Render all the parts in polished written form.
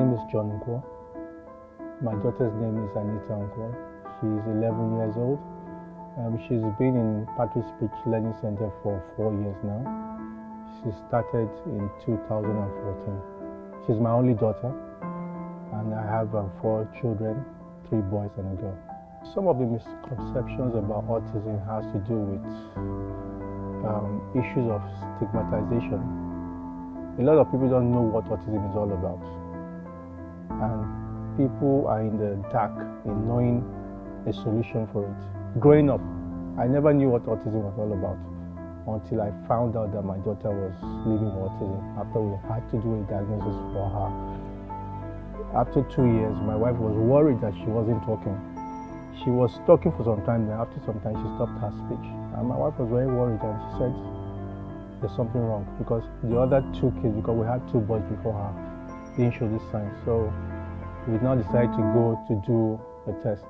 name is Nkwo. My daughter's name is Nkwo. She's 11 years old. She's been in Patrick Speech Learning Center for 4 years now. She started in 2014. She's my only daughter, and I have 4 children, 3 boys and a girl. Some of the misconceptions about autism has to do with issues of stigmatization. A lot of people don't know what autism is all about, and people are in the dark in knowing a solution for it. Growing up, I never knew what autism was all about until I found out that my daughter was living with autism after we had to do a diagnosis for her. After 2 years, my wife was worried that she wasn't talking. She was talking for some time, then after some time she stopped her speech. And my wife was very worried, and she said there's something wrong, because the other 2 kids, because we had 2 boys before her, didn't show this sign. So we now decided to go to do a test.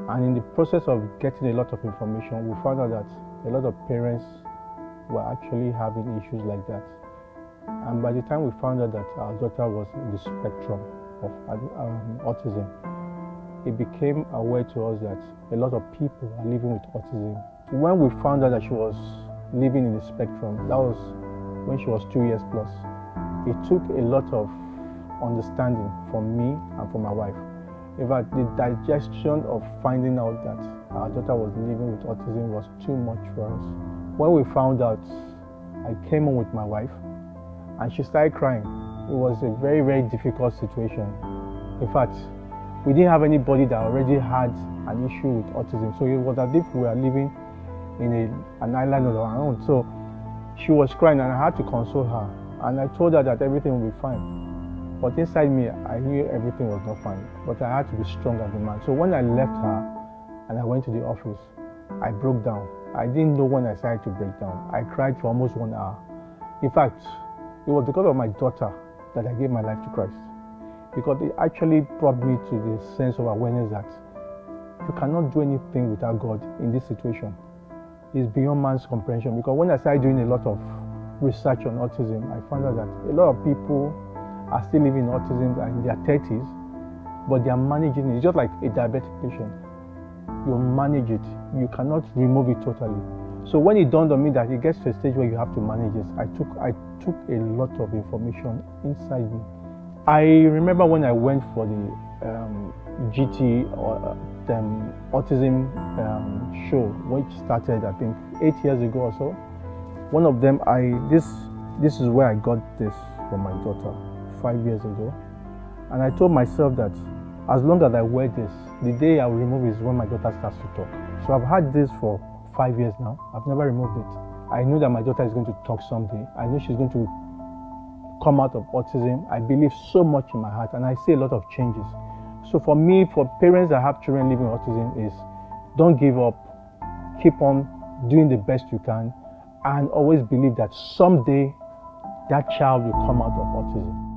And in the process of getting a lot of information, we found out that a lot of parents were actually having issues like that. And by the time we found out that our daughter was in the spectrum of autism, it became aware to us that a lot of people are living with autism. When we found out that she was living in the spectrum, that was when she was 2 years plus. It took a lot of understanding from me and from my wife. In fact, the digestion of finding out that our daughter was living with autism was too much for us. When we found out, I came home with my wife and she started crying. It was a very, very difficult situation. In fact, we didn't have anybody that already had an issue with autism. So it was as if we were living in an island of our own. So she was crying and I had to console her. And I told her that everything would be fine. But inside me, I knew everything was not fine. But I had to be strong as a man. So when I left her and I went to the office, I broke down. I didn't know when I started to break down. I cried for almost 1 hour. In fact, it was because of my daughter that I gave my life to Christ. Because it actually brought me to the sense of awareness that you cannot do anything without God in this situation. It's beyond man's comprehension. Because when I started doing a lot of research on autism, I found out that a lot of people are still living in autism in their 30s, but they are managing it. It's just like a diabetic patient. You manage it. You cannot remove it totally. So when it dawned on me that it gets to a stage where you have to manage this, I took a lot of information inside me. I remember when I went for the GT or the autism show, which started I think 8 years ago or so. One of them, this is where I got this from my daughter 5 years ago, and I told myself that as long as I wear this, the day I will remove it is when my daughter starts to talk. So I've had this for 5 years now. I've never removed it. I know that my daughter is going to talk someday. I know she's going to come out of autism. I believe so much in my heart, and I see a lot of changes. So for me, for parents that have children living with autism, is don't give up, keep on doing the best you can, and always believe that someday that child will come out of autism.